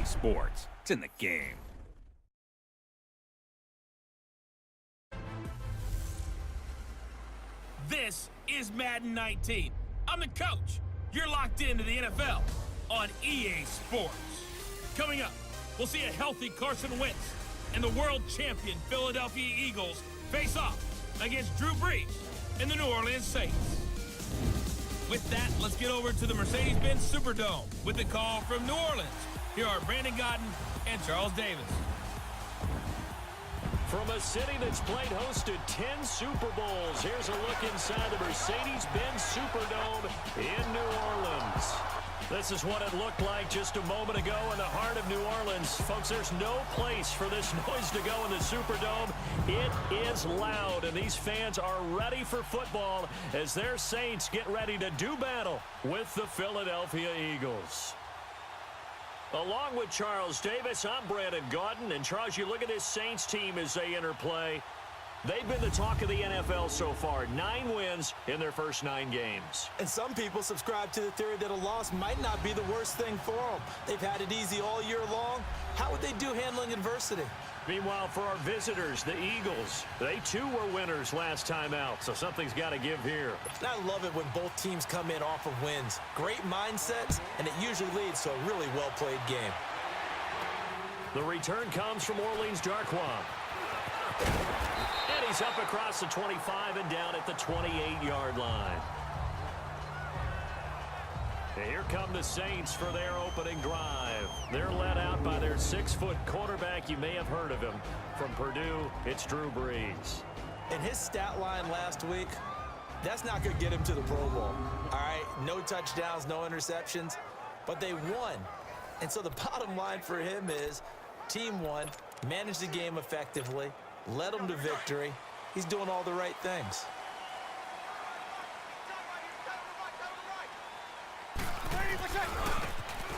Sports. It's in the game. This is Madden 19. I'm the coach. You're locked into the NFL on EA Sports. Coming up, we'll see a healthy Carson Wentz and the world champion Philadelphia Eagles face off against Drew Brees and the New Orleans Saints. With that, let's get over to the Mercedes-Benz Superdome with the call from New Orleans. Here are Brandon Godden and Charles Davis. From a city that's played host to 10 Super Bowls, here's a look inside the Mercedes-Benz Superdome in New Orleans. This is what it looked like just a moment ago in the heart of New Orleans. Folks, there's no place for this noise to go in the Superdome. It is loud, and these fans are ready for football as their Saints get ready to do battle with the Philadelphia Eagles. Along with Charles Davis, I'm Brandon Godden. And Charles, you look at this Saints team as they enter play. They've been the talk of the NFL so far. 9 wins in their first 9 games. And some people subscribe to the theory that a loss might not be the worst thing for them. They've had it easy all year long. How would they do handling adversity? Meanwhile, for our visitors, the Eagles, they too were winners last time out, so something's got to give here. And I love it when both teams come in off of wins. Great mindsets, and it usually leads to a really well-played game. The return comes from Orleans Darkwan. And he's up across the 25 and down at the 28-yard line. And here come the Saints for their opening drive. They're led out by their 6-foot quarterback. You may have heard of him. From Purdue, it's Drew Brees. And his stat line last week, that's not going to get him to the Pro Bowl. All right, no touchdowns, no interceptions, but they won. And so the bottom line for him is team won, managed the game effectively, led them to victory. He's doing all the right things.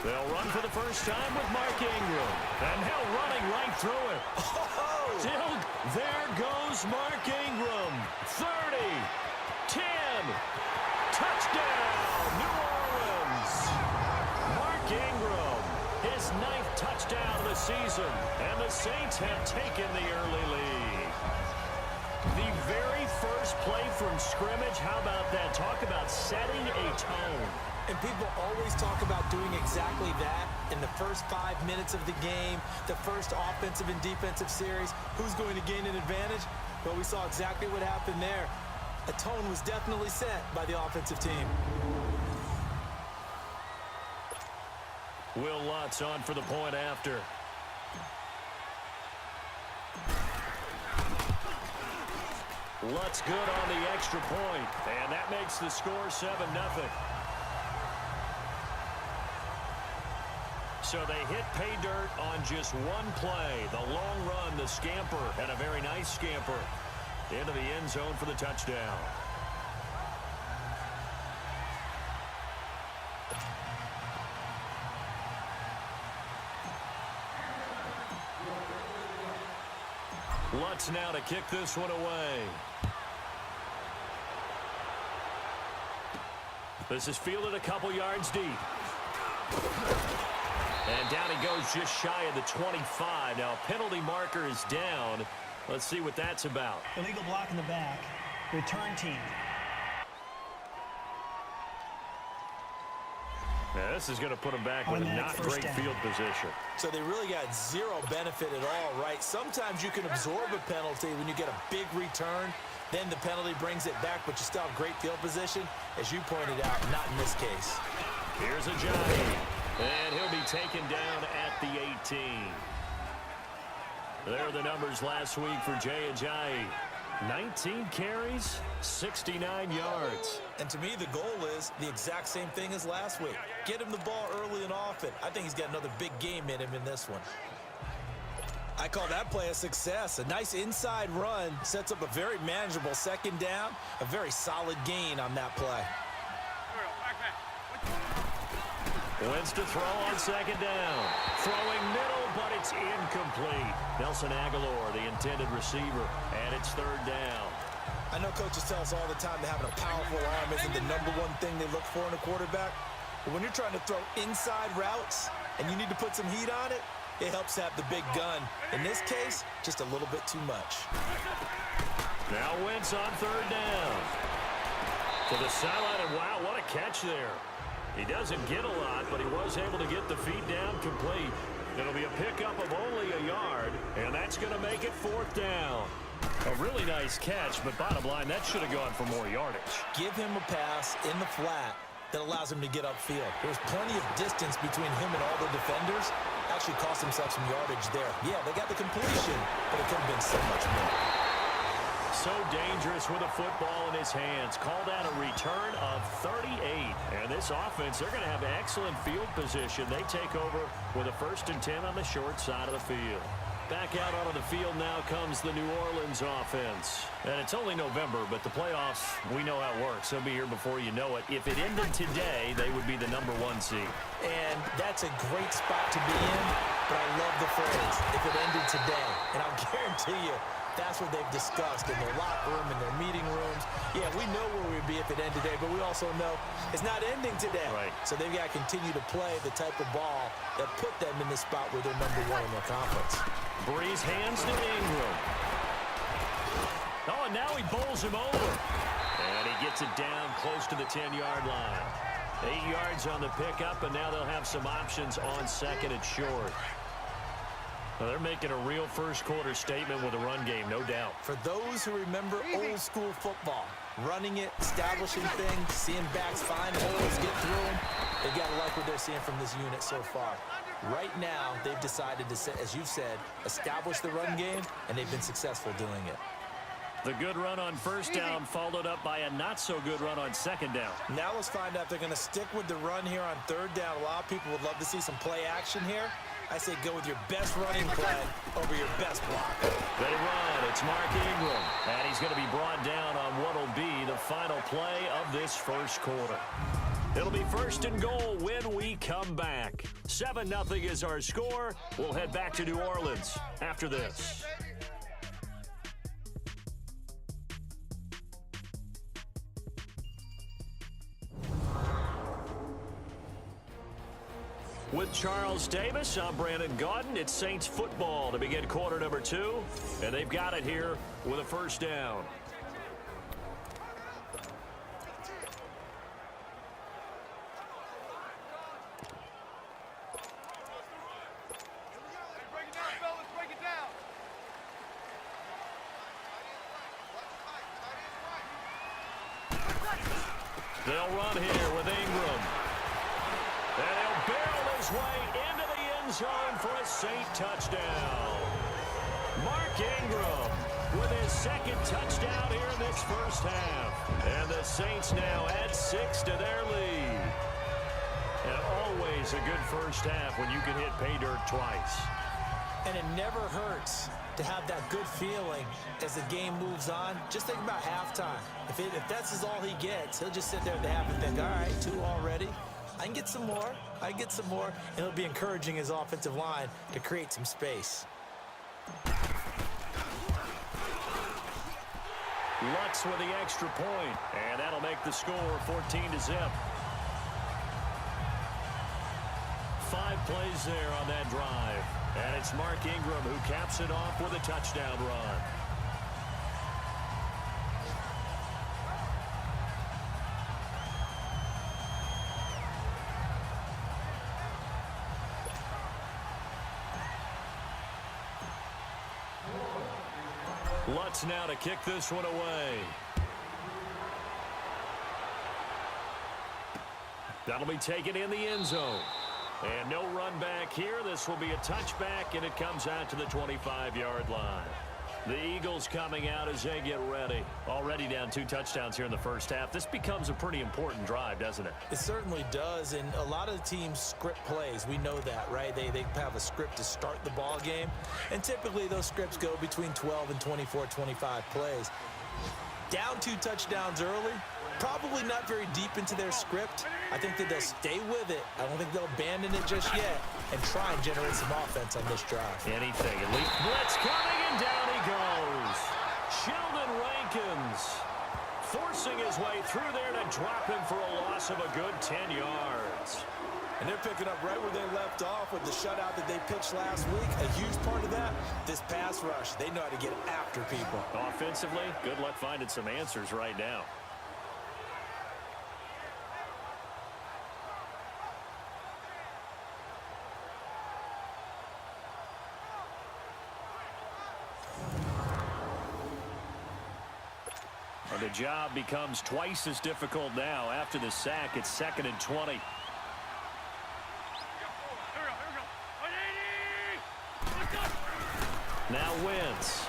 They'll run for the first time with Mark Ingram. And now running right through it. Oh! Still, there goes Mark Ingram. 30, 10, touchdown, New Orleans. Mark Ingram, his 9th touchdown of the season. And the Saints have taken the early lead. The very first play from scrimmage, how about that? Talk about setting a tone. And people always talk about doing exactly that in the first 5 minutes of the game, the first offensive and defensive series. Who's going to gain an advantage? Well, we saw exactly what happened there. A tone was definitely set by the offensive team. Will Lutz on for the point after. Lutz good on the extra point, and that makes the score 7-0. So they hit pay dirt on just one play. The long run, the scamper, and a very nice scamper into the end zone for the touchdown. Lutz now to kick this one away. This is fielded a couple yards deep. And down he goes just shy of the 25. Now, penalty marker is down. Let's see what that's about. Illegal block in the back. Return team. Now, this is going to put him back with a not great field position. So they really got zero benefit at all, right? Sometimes you can absorb a penalty when you get a big return. Then the penalty brings it back, but you still have great field position. As you pointed out, not in this case. Here's a Ajayi. And he'll be taken down at the 18. There are the numbers last week for Jay Ajayi. 19 carries, 69 yards. And to me, the goal is the exact same thing as last week. Get him the ball early and often. I think he's got another big game in him in this one. I call that play a success. A nice inside run sets up a very manageable second down. A very solid gain on that play. Wentz to throw on second down. Throwing middle, but it's incomplete. Nelson Aguilar, the intended receiver, and it's third down. I know coaches tell us all the time that having a powerful arm isn't the #1 thing they look for in a quarterback. But when you're trying to throw inside routes and you need to put some heat on it, it helps have the big gun. In this case, just a little bit too much. Now Wentz on third down. To the sideline, and wow, what a catch there. He doesn't get a lot, but he was able to get the feet down complete. It'll be a pickup of only a yard, and that's going to make it fourth down. A really nice catch, but bottom line, that should have gone for more yardage. Give him a pass in the flat that allows him to get upfield. There's plenty of distance between him and all the defenders. Actually cost himself some yardage there. Yeah, they got the completion, but it could have been so much more. So dangerous with a football in his hands. Called out a return of 38. And this offense, they're going to have excellent field position. They take over with a 1st and 10 on the short side of the field. Back out onto the field now comes the New Orleans offense. And it's only November, but the playoffs, we know how it works. They'll be here before you know it. If it ended today, they would be the #1 seed. And that's a great spot to be in, but I love the phrase, if it ended today. And I'll guarantee you, that's what they've discussed in their locker room, in their meeting rooms. Yeah, we know where we'd be if it ended today, but we also know it's not ending today. Right. So they've got to continue to play the type of ball that put them in the spot where they're #1 in their conference. Breeze hands to Ingram. Oh, and now he bowls him over. And he gets it down close to the 10-yard line. 8 yards on the pickup, and now they'll have some options on second and short. Well, they're making a real first-quarter statement with a run game, no doubt. For those who remember old-school football, running it, establishing things, seeing backs find holes, get through them, they've got to like what they're seeing from this unit so far. Right now, they've decided to, as you've said, establish the run game, and they've been successful doing it. The good run on first down followed up by a not-so-good run on second down. Now let's find out if they're going to stick with the run here on third down. A lot of people would love to see some play action here. I say go with your best running play over your best block. They run. It's Mark Ingram. And he's going to be brought down on what will be the final play of this first quarter. It'll be 1st and goal when we come back. 7-0 is our score. We'll head back to New Orleans after this. With Charles Davis, I'm Brandon Gaudin. It's Saints football to begin quarter number 2, and they've got it here with a first down. They'll run here with Ingram. And he'll barrel his way into the end zone for a Saint touchdown. Mark Ingram with his 2nd touchdown here in this first half. And the Saints now add 6 to their lead. And always a good first half when you can hit pay dirt twice. And it never hurts to have that good feeling as the game moves on. Just think about halftime. If that's all he gets, he'll just sit there at the half and think, all right, 2 already. I can get some more. I can get some more. And it'll be encouraging his offensive line to create some space. Lutz with the extra point, and that'll make the score 14-0. 5 plays there on that drive. And it's Mark Ingram who caps it off with a touchdown run. Lutz now to kick this one away. That'll be taken in the end zone. And no run back here. This will be a touchback, and it comes out to the 25-yard line. The Eagles coming out as they get ready. Already down 2 touchdowns here in the first half. This becomes a pretty important drive, doesn't it? It certainly does, and a lot of the teams script plays. We know that, right? They have a script to start the ball game, and typically those scripts go between 12 and 24, 25 plays. Down 2 touchdowns early, probably not very deep into their script. I think that they'll stay with it. I don't think they'll abandon it just yet and try and generate some offense on this drive. Anything. Elite blitz coming, and down he goes. Sheldon Rankins forcing his way through there to drop him for a loss of a good 10 yards. And they're picking up right where they left off with the shutout that they pitched last week. A huge part of that, this pass rush. They know how to get after people. Offensively, good luck finding some answers right now. The job becomes twice as difficult now. After the sack, it's 2nd and 20. Now Wentz.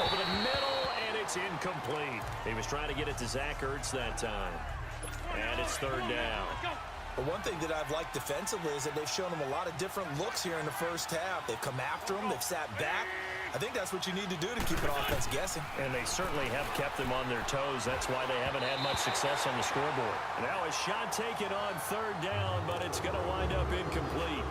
Over the middle, and it's incomplete. He was trying to get it to Zach Ertz that time. And it's 3rd down. But one thing that I've liked defensively is that they've shown them a lot of different looks here in the first half. They've come after them. They've sat back. I think that's what you need to do to keep an offense guessing. And they certainly have kept them on their toes. That's why they haven't had much success on the scoreboard. Now a shot taken on 3rd down, but it's going to wind up incomplete.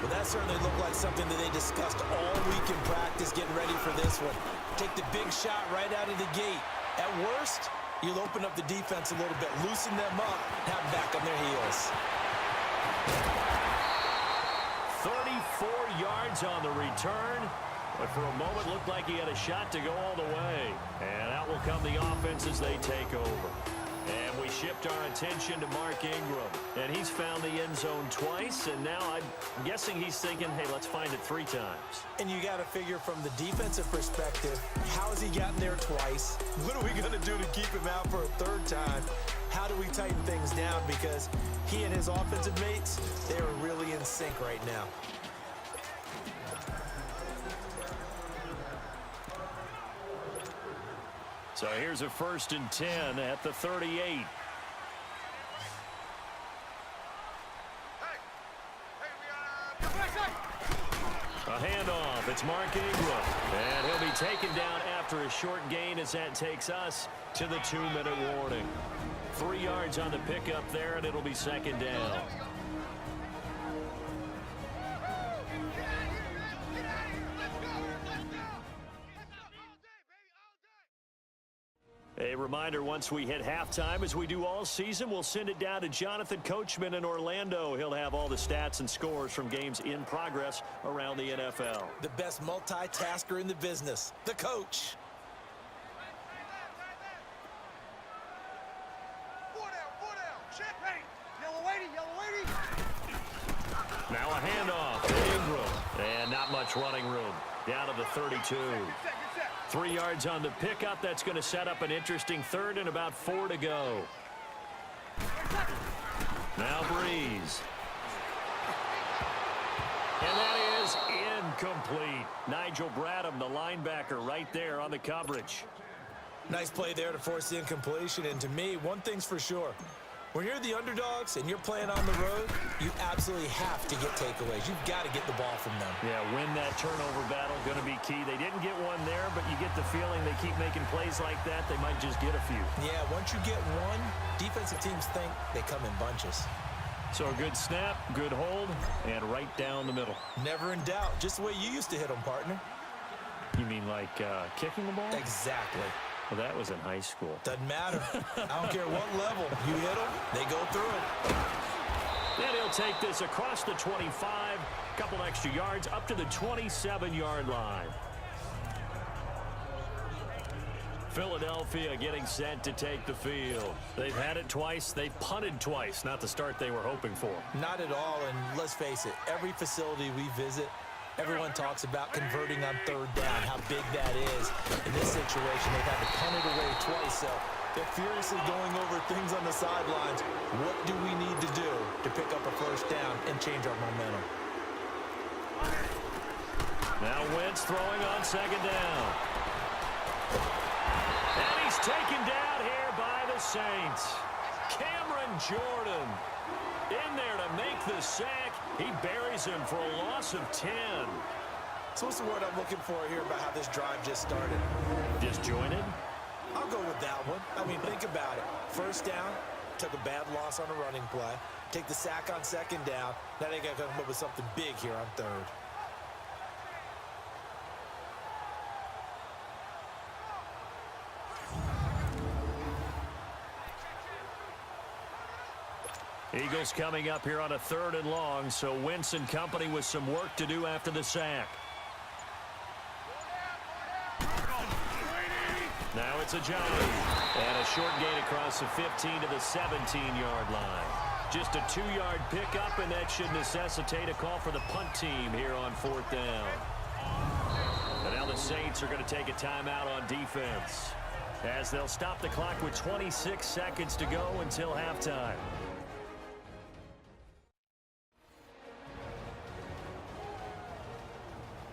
Well, that certainly looked like something that they discussed all week in practice, getting ready for this one. Take the big shot right out of the gate. At worst, you'll open up the defense a little bit, loosen them up, have them back on their heels. 34 yards on the return. But for a moment, looked like he had a shot to go all the way. And out will come the offense as they take over. And we shift our attention to Mark Ingram. And he's found the end zone twice. And now I'm guessing he's thinking, hey, let's find it 3 times. And you got to figure from the defensive perspective, how has he gotten there twice? What are we going to do to keep him out for a 3rd time? How do we tighten things down? Because he and his offensive mates, they are really in sync right now. So here's a 1st and 10 at the 38. A handoff. It's Mark Ingram. And he'll be taken down after a short gain as that takes us to the 2-minute warning. 3 yards on the pickup there, and it'll be 2nd down. A reminder, once we hit halftime, as we do all season, we'll send it down to Jonathan Coachman in Orlando. He'll have all the stats and scores from games in progress around the NFL. The best multitasker in the business, the coach. Now a handoff to Ingram. And not much running room. Down to the 32. 3 yards on the pickup. That's going to set up an interesting 3rd and about 4 to go. Now Breeze. And that is incomplete. Nigel Bradham, the linebacker, right there on the coverage. Nice play there to force the incompletion. And to me, one thing's for sure. When you're the underdogs and you're playing on the road, you absolutely have to get takeaways. You've got to get the ball from them. Yeah, win that turnover battle, going to be key. They didn't get one there, but you get the feeling they keep making plays like that, they might just get a few. Yeah, once you get one, defensive teams think they come in bunches. So a good snap, good hold, and right down the middle. Never in doubt. Just the way you used to hit them, partner. You mean like kicking the ball? Exactly. Well, that was in high school. Doesn't matter. I don't care what level. You hit them, they go through it. Then he'll take this across the 25, a couple extra yards, up to the 27-yard line. Philadelphia getting set to take the field. They've had it twice. They've punted twice. Not the start they were hoping for. Not at all, and let's face it, every facility we visit, everyone talks about converting on 3rd down, how big that is. In this situation, they've had to punt it away twice, so they're furiously going over things on the sidelines. What do we need to do to pick up a 1st down and change our momentum? Now Wentz throwing on 2nd down. And he's taken down here by the Saints. Cameron Jordan in there to make the sack. He buries him for a loss of 10. So what's the word I'm looking for here about how this drive just started? Disjointed? I'll go with that one. I mean, think about it. 1st down, took a bad loss on a running play. Take the sack on 2nd down. Now they got to come up with something big here on 3rd. Eagles coming up here on a 3rd and long, so Wentz and company with some work to do after the sack. Now it's a Johnny. And a short gain across the 15 to the 17-yard line. Just a 2-yard pickup, and that should necessitate a call for the punt team here on 4th down. And now the Saints are going to take a timeout on defense, as they'll stop the clock with 26 seconds to go until halftime.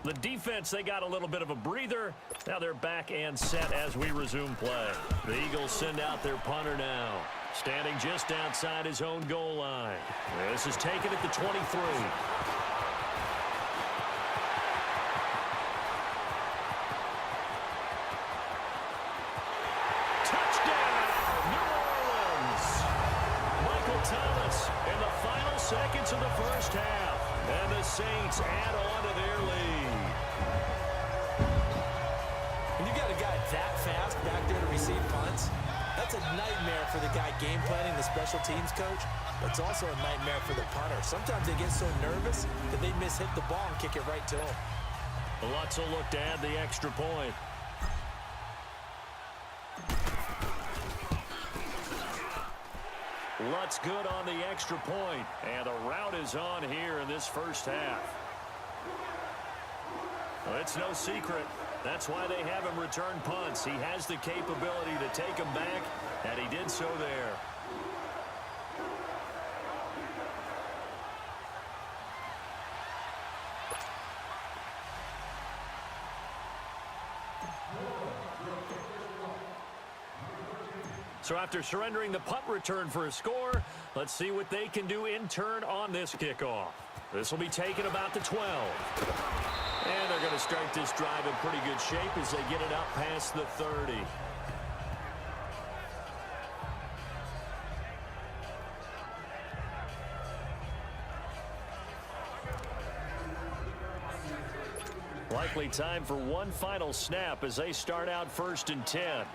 The defense, they got a little bit of a breather. Now they're back and set as we resume play. The Eagles send out their punter now, standing just outside his own goal line. This is taken at the 23. Thomas in the final seconds of the first half. And the Saints add on to their lead. When you got a guy that fast back there to receive punts, that's a nightmare for the guy game planning, the special teams coach. But it's also a nightmare for the punter. Sometimes they get so nervous that they mishit the ball and kick it right to him. Lutz will look to add the extra point. Lutz good on the extra point, and the route is on here in this first half. Well, it's no secret. That's why they have him return punts. He has the capability to take them back, and he did so there. So after surrendering the punt return for a score, let's see what they can do in turn on this kickoff. This will be taken about the 12. And they're going to start this drive in pretty good shape as they get it up past the 30. Likely time for one final snap as they start out 1st and 10.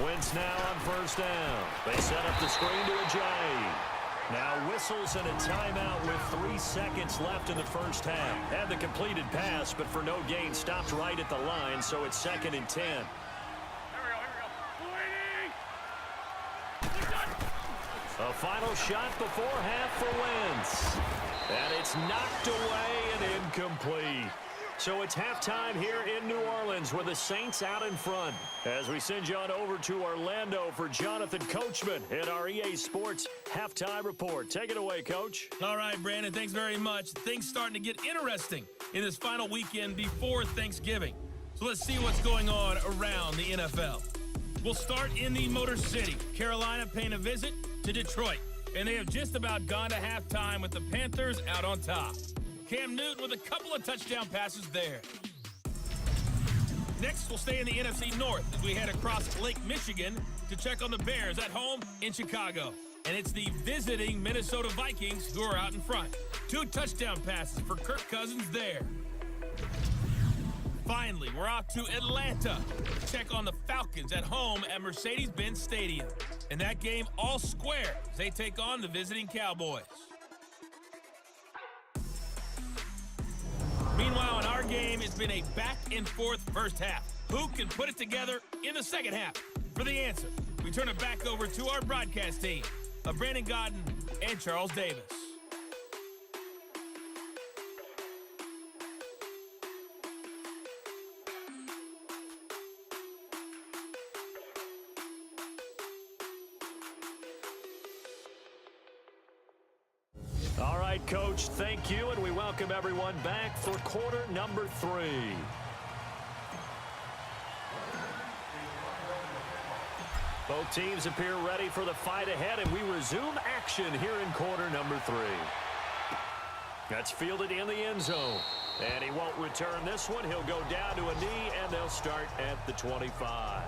Wentz now on 1st down. They set up the screen to Ajayi. Now whistles and a timeout with 3 seconds left in the first half. Had the completed pass, but for no gain, stopped right at the line, so it's 2nd and 10. A final shot before half for Wentz. And it's knocked away and incomplete. So it's halftime here in New Orleans with the Saints out in front. As we send you on over to Orlando for Jonathan Coachman in our EA Sports Halftime Report. Take it away, Coach. All right, Brandon, thanks very much. Things starting to get interesting in this final weekend before Thanksgiving. So let's see what's going on around the NFL. We'll start in the Motor City. Carolina paying a visit to Detroit. And they have just about gone to halftime with the Panthers out on top. Cam Newton with a couple of touchdown passes there. Next, we'll stay in the NFC North as we head across Lake Michigan to check on the Bears at home in Chicago. And it's the visiting Minnesota Vikings who are out in front. 2 touchdown passes for Kirk Cousins there. Finally, we're off to Atlanta to check on the Falcons at home at Mercedes-Benz Stadium. And that game all square as they take on the visiting Cowboys. Meanwhile, in our game, it's been a back-and-forth first half. Who can put it together in the second half? For the answer, we turn it back over to our broadcast team of Brandon Godden and Charles Davis. All right, Coach, thank you, and we welcome everyone back for quarter number 3. Both teams appear ready for the fight ahead, and we resume action here in quarter number 3. That's fielded in the end zone, and he won't return this one. He'll go down to a knee, and they'll start at the 25.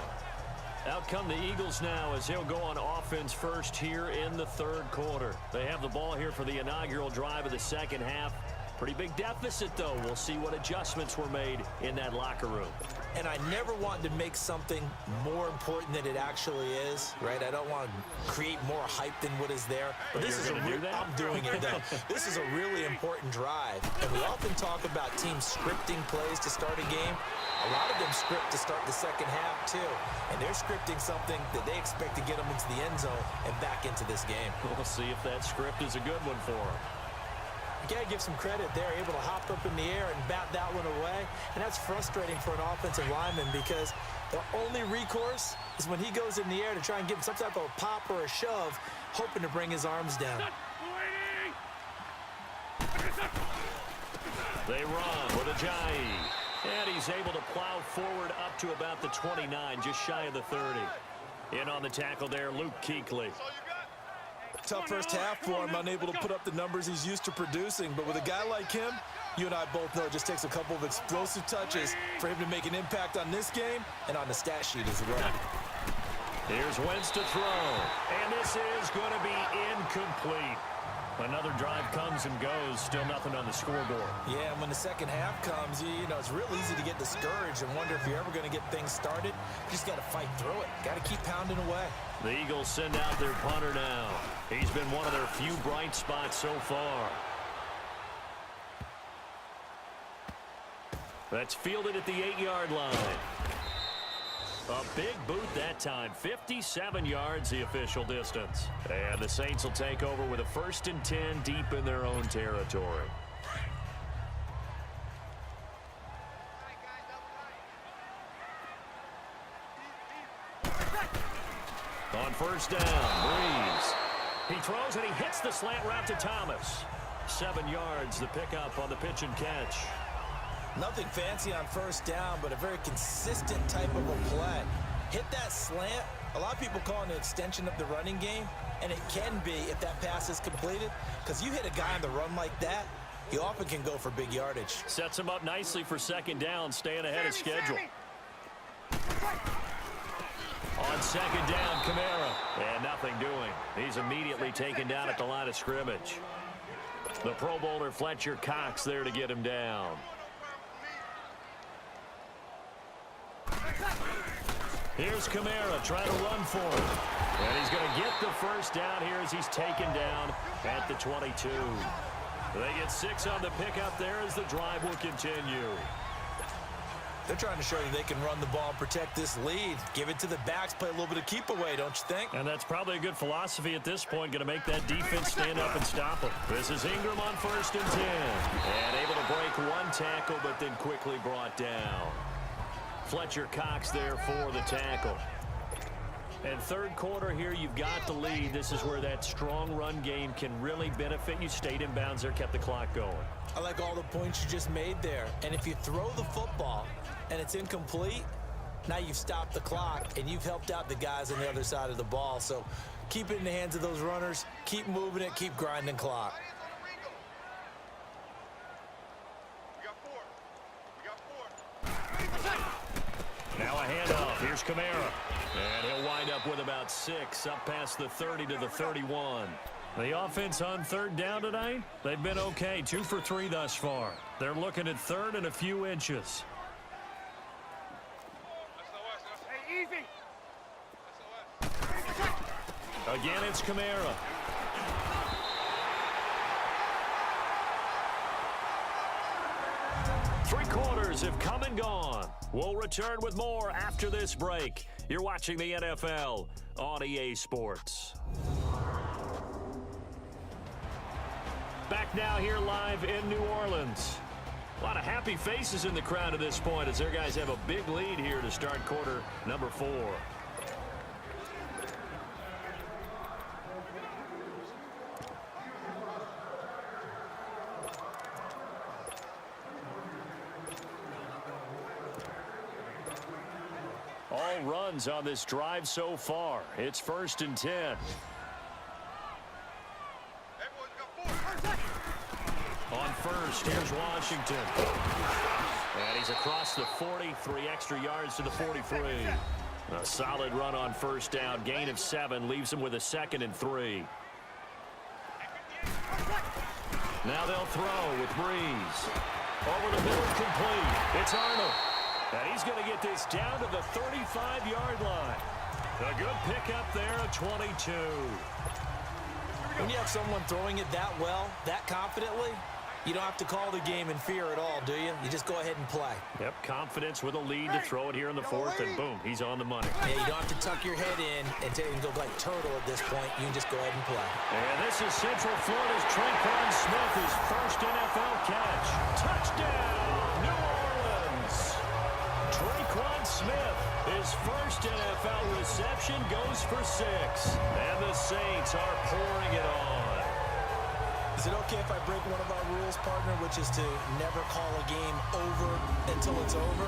Out come the Eagles now as they'll go on offense first here in the 3rd quarter. They have the ball here for the inaugural drive of the second half. Pretty big deficit, though. We'll see what adjustments were made in that locker room. And I never want to make something more important than it actually is, right? I don't want to create more hype than what is there. But this is I'm doing it, though. This is a really important drive. And we often talk about teams scripting plays to start a game. A lot of them script to start the second half, too. And they're scripting something that they expect to get them into the end zone and back into this game. We'll see if that script is a good one for them. You got to give some credit. They're able to hop up in the air and bat that one away. And that's frustrating for an offensive lineman because the only recourse is when he goes in the air to try and give him some type of a pop or a shove, hoping to bring his arms down. They run with Ajayi. And he's able to plow forward up to about the 29, just shy of the 30. In on the tackle there, Luke Kuechly. Tough first half for him, unable to put up the numbers he's used to producing. But with a guy like him, you and I both know it just takes a couple of explosive touches for him to make an impact on this game and on the stat sheet as well. Here's Wentz to throw. And this is going to be incomplete. Another drive comes and goes, still nothing on the scoreboard. Yeah, and when the second half comes, you know, it's real easy to get discouraged and wonder if you're ever going to get things started. You just got to fight through it. Got to keep pounding away. The Eagles send out their punter now. He's been one of their few bright spots so far. That's fielded at the 8-yard line. A big boot that time. 57 yards the official distance. And the Saints will take over with a 1st and 10 deep in their own territory. On 1st down, Breeze. He throws and he hits the slant route to Thomas. 7 yards the pickup on the pitch and catch. Nothing fancy on 1st down, but a very consistent type of a play. Hit that slant. A lot of people call it an extension of the running game, and it can be if that pass is completed, because you hit a guy on the run like that, you often can go for big yardage. Sets him up nicely for 2nd down, staying ahead of schedule. On 2nd down, Kamara. And nothing doing. He's immediately taken down at the line of scrimmage. The Pro Bowler Fletcher Cox there to get him down. Here's Kamara trying to run for him. And he's going to get the 1st down here as he's taken down at the 22. They get 6 on the pickup there as the drive will continue. They're trying to show you they can run the ball and protect this lead. Give it to the backs, play a little bit of keep away, don't you think? And that's probably a good philosophy at this point, going to make that defense stand up and stop them. This is Ingram on 1st and 10. And able to break one tackle, but then quickly brought down. Fletcher Cox there for the tackle. And 3rd quarter here, you've got the lead. This is where that strong run game can really benefit you. Stayed in bounds there, kept the clock going. I like all the points you just made there. And if you throw the football and it's incomplete, now you've stopped the clock and you've helped out the guys on the other side of the ball. So keep it in the hands of those runners. Keep moving it. Keep grinding clock. Now a handoff. Here's Kamara. And he'll wind up with about 6 up past the 30 to the 31. The offense on 3rd down tonight, they've been okay. 2 for 3 thus far. They're looking at 3rd and a few inches. Again, it's Kamara. Three quarters have come and gone. We'll return with more after this break. You're watching the NFL on EA Sports. Back now here live in New Orleans. A lot of happy faces in the crowd at this point as their guys have a big lead here to start quarter number 4. All runs on this drive so far. It's 1st and 10. On 1st, here's Washington. And he's across the 40, 3 extra yards to the 43. A solid run on 1st down. Gain of 7 leaves him with a 2nd and 3. Now they'll throw with Breeze. Over the middle, complete. It's Arnold. And he's going to get this down to the 35-yard line. A good pickup there, a 22. When you have someone throwing it that well, that confidently, you don't have to call the game in fear at all, do you? You just go ahead and play. Yep, confidence with a lead to throw it here in the fourth, and boom, he's on the money. Yeah, you don't have to tuck your head in and go like turtle at this point. You can just go ahead and play. And this is Central Florida's Traquan Smith, his first NFL catch. Touchdown, New Orleans! Traquan Smith, his first NFL reception, goes for 6. And the Saints are pouring it on. Is it okay if I break one of our rules, partner, which is to never call a game over until it's over?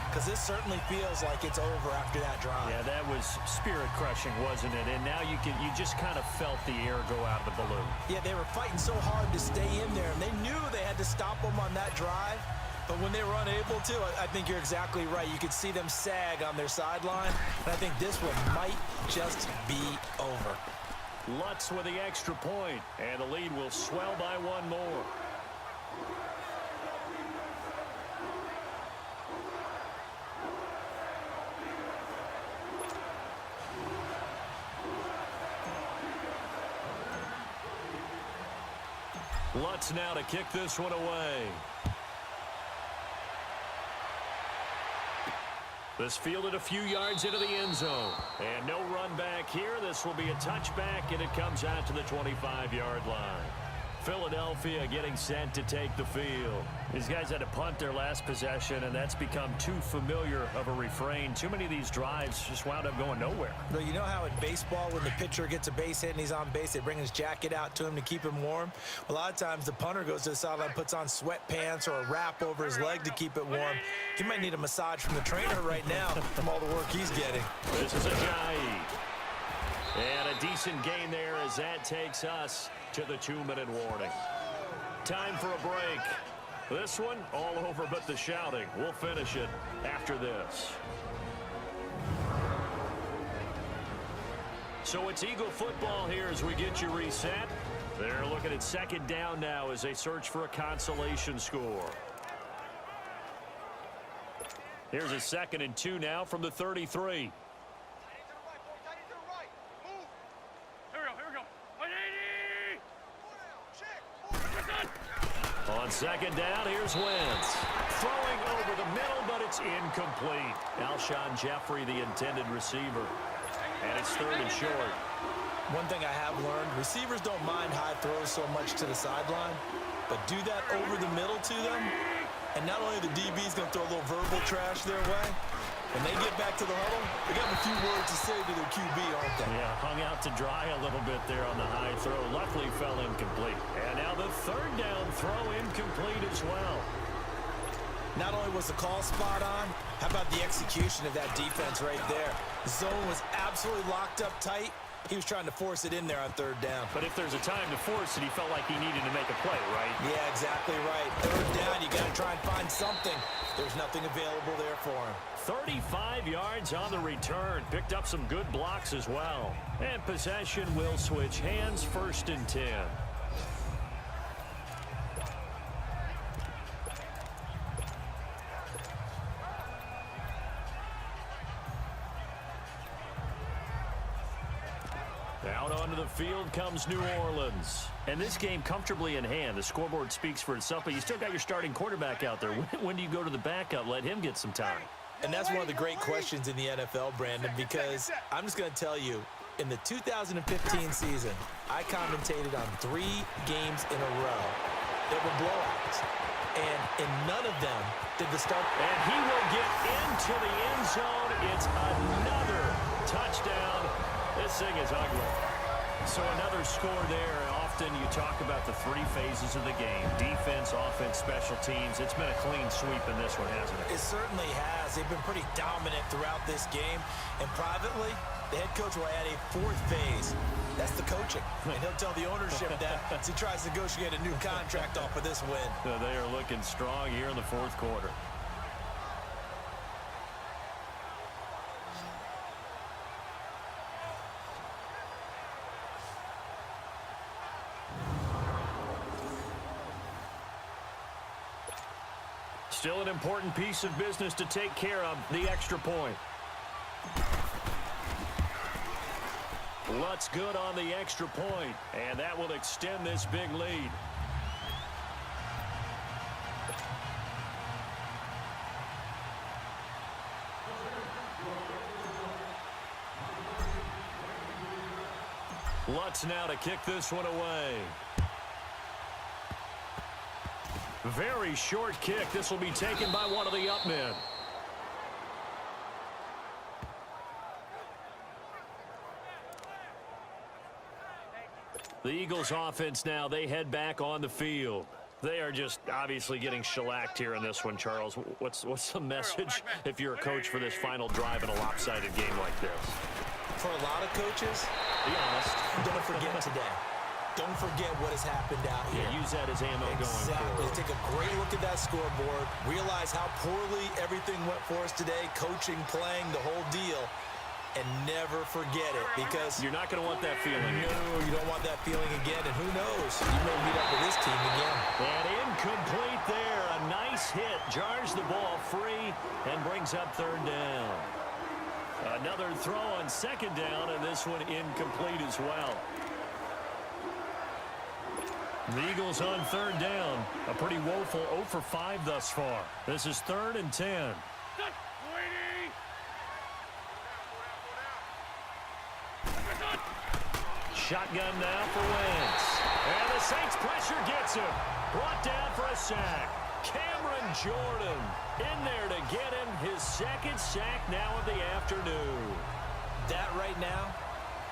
Because this certainly feels like it's over after that drive. Yeah, that was spirit-crushing, wasn't it? And now you just kind of felt the air go out of the balloon. Yeah, they were fighting so hard to stay in there, and they knew they had to stop them on that drive. But when they were unable to, I think you're exactly right. You could see them sag on their sideline, and I think this one might just be over. Lutz with the extra point, and the lead will swell by 1 more. Lutz now to kick this one away. This fielded a few yards into the end zone. And no run back here. This will be a touchback, and it comes out to the 25-yard line. Philadelphia getting set to take the field. These guys had to punt their last possession, and that's become too familiar of a refrain. Too many of these drives just wound up going nowhere. Well, you know how in baseball, when the pitcher gets a base hit and he's on base, they bring his jacket out to him to keep him warm? A lot of times the punter goes to the sideline, puts on sweatpants or a wrap over his leg to keep it warm. He might need a massage from the trainer right now from all the work he's getting. This is Ajayi. And a decent gain there as that takes us to the 2-minute warning. Time for a break. This one all over but the shouting. We'll finish it after this. So it's Eagle football here as we get you reset. They're looking at second down now as they search for a consolation score. Here's a 2nd and 2 now from the 33. On second down, here's Wentz. Throwing over the middle, but it's incomplete. Alshon Jeffrey, the intended receiver. And it's 3rd and short. One thing I have learned, receivers don't mind high throws so much to the sideline, but do that over the middle to them, and not only the DB's going to throw a little verbal trash their way, when they get back to the huddle, they got a few words to say to their QB, aren't they? Yeah, hung out to dry a little bit there on the high throw. Luckily fell incomplete. And now the 3rd down throw incomplete as well. Not only was the call spot on, how about the execution of that defense right there? The zone was absolutely locked up tight. He was trying to force it in there on 3rd down. But if there's a time to force it, he felt like he needed to make a play, right? Yeah, exactly right. 3rd down, you got to try and find something. There's nothing available there for him. 35 yards on the return. Picked up some good blocks as well. And possession will switch hands, 1st and 10. Out onto the field comes New Orleans. And this game comfortably in hand. The scoreboard speaks for itself, but you still got your starting quarterback out there. When do you go to the backup? Let him get some time. And that's one of the great questions in the NFL, Brandon, because I'm just going to tell you, in the 2015 season, I commentated on 3 games in a row that were blowouts. And in none of them did the start. And he will get into the end zone. It's another touchdown. This thing is ugly. So another score there. Often you talk about the 3 phases of the game. Defense, offense, special teams. It's been a clean sweep in this one, hasn't it? It certainly has. They've been pretty dominant throughout this game. And privately, the head coach will add a 4th phase. That's the coaching. And he'll tell the ownership that as he tries to negotiate a new contract off of this win. So they are looking strong here in the 4th quarter. Still an important piece of business to take care of, the extra point. Lutz good on the extra point, and that will extend this big lead. Lutz now to kick this one away. Very short kick. This will be taken by one of the up men. The Eagles offense now, they head back on the field. They are just obviously getting shellacked here in this one, Charles. What's the message if you're a coach for this final drive in a lopsided game like this? For a lot of coaches, be honest, don't forget today. Don't forget what has happened out here. Yeah, use that as ammo going forward. Take a great look at that scoreboard. Realize how poorly everything went for us today. Coaching, playing, the whole deal. And never forget it, because you're not going to want that feeling. No, you don't want that feeling again. And who knows? You may meet up with this team again. And incomplete there. A nice hit. Jars the ball free and brings up third down. Another throw on second down, and this one incomplete as well. The Eagles on third down. A pretty woeful 0 for 5 thus far. This is 3rd and 10. Shotgun now for Wentz. And the Saints pressure gets him. Brought down for a sack. Cameron Jordan in there to get him his second sack now of the afternoon. That right now,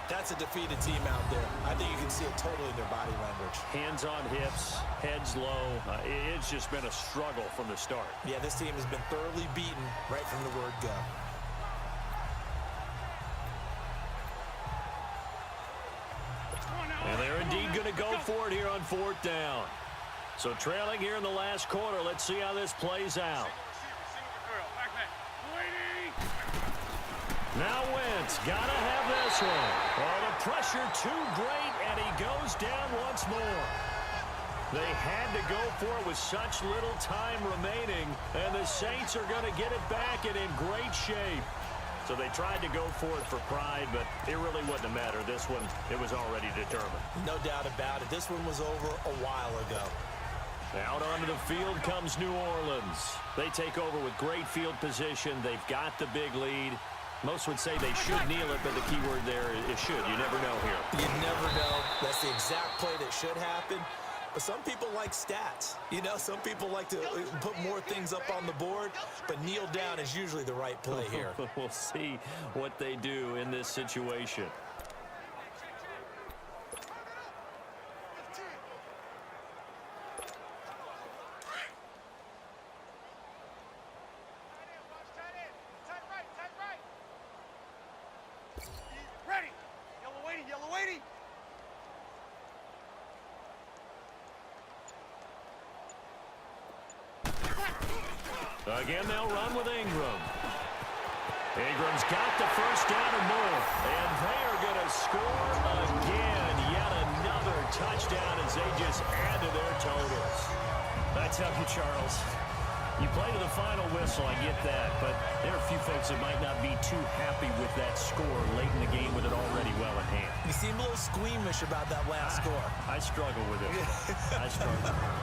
that's a defeated team out there. I think you can see it totally in their body language. Hands on hips, heads low. It's just been a struggle from the start. Yeah, this team has been thoroughly beaten right from the word go. And they're indeed going to go for it here on 4th down. So trailing here in the last quarter. Let's see how this plays out. Now Wentz got to have this one. Oh, the pressure too great, and he goes down once more. They had to go for it with such little time remaining, and the Saints are going to get it back and in great shape. So they tried to go for it for pride, but it really wouldn't have mattered. This one, it was already determined. No doubt about it. This one was over a while ago. Out onto the field comes New Orleans. They take over with great field position. They've got the big lead. Most would say they should kneel it, but the key word there is should. You never know here. You never know. That's the exact play that should happen. But some people like stats. You know, some people like to put more things up on the board, but kneel down is usually the right play here. We'll see what they do in this situation. Again, they'll run with Ingram. Ingram's got the first down and more. And they are going to score again. Yet another touchdown as they just add to their totals. I tell you, Charles, you play to the final whistle, I get that. But there are a few folks that might not be too happy with that score late in the game with it already well in hand. You seem a little squeamish about that last score. I struggle with it. I struggle.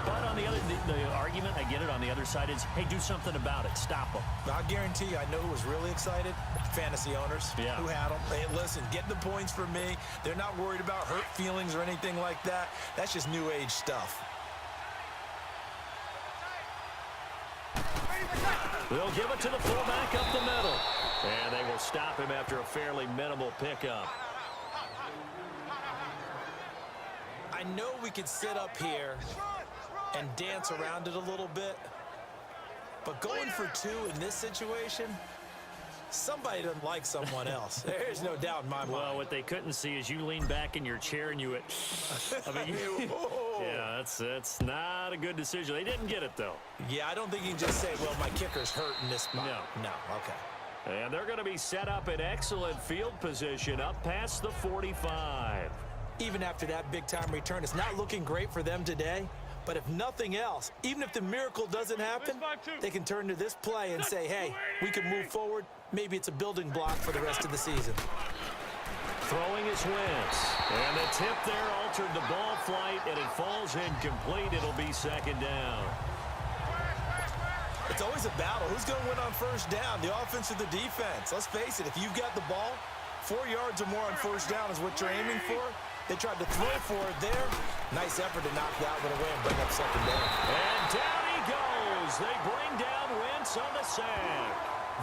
But on the other, the argument, I get it, on the other side is, hey, do something about it. Stop them. I guarantee you, I know who was really excited. Fantasy owners who had them. Hey, listen, get the points for me. They're not worried about hurt feelings or anything like that. That's just new age stuff. They'll give it to the fullback up the middle. And they will stop him after a fairly minimal pickup. I know we could sit up here and dance around it a little bit, but going for 2 in this situation, somebody doesn't like someone else. There's no doubt in my mind. Well, what they couldn't see is you lean back in your chair and you yeah, that's not a good decision. They didn't get it, though. Yeah, I don't think you can just say, well, my kicker's hurt in this spot. No, okay. And they're going to be set up in excellent field position up past the 45. Even after that big-time return, it's not looking great for them today, But if nothing else, even if the miracle doesn't happen, they can turn to this play and say, hey, we can move forward. Maybe it's a building block for the rest of the season. Throwing his Wentz. And the tip there altered the ball flight, and it falls incomplete. It'll be second down. It's always a battle. Who's going to win on first down, the offense or the defense? Let's face it, if you've got the ball, 4 yards or more on first down is what you're aiming for. They tried to throw for it there. Nice effort to knock that one away and bring up second down. And down he goes. They bring down Wentz on the sack.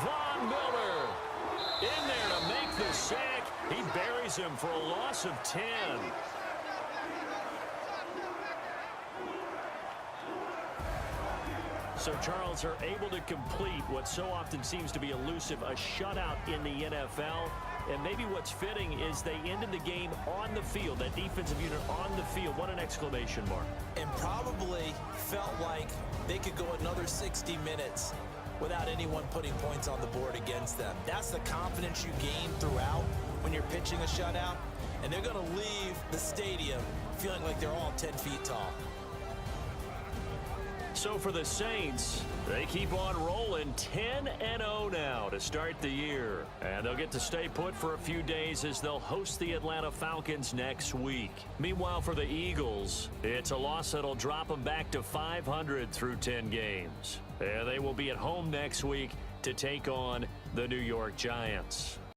Von Miller in there to make the sack. He buries him for a loss of 10. So Charles are able to complete what so often seems to be elusive, a shutout in the NFL. And maybe what's fitting is they ended the game on the field, that defensive unit on the field. What an exclamation mark. And probably felt like they could go another 60 minutes without anyone putting points on the board against them. That's the confidence you gain throughout when you're pitching a shutout. And they're going to leave the stadium feeling like they're all 10 feet tall. So for the Saints, they keep on rolling 10-0 now to start the year. And they'll get to stay put for a few days as they'll host the Atlanta Falcons next week. Meanwhile, for the Eagles, it's a loss that'll drop them back to 500 through 10 games. And they will be at home next week to take on the New York Giants.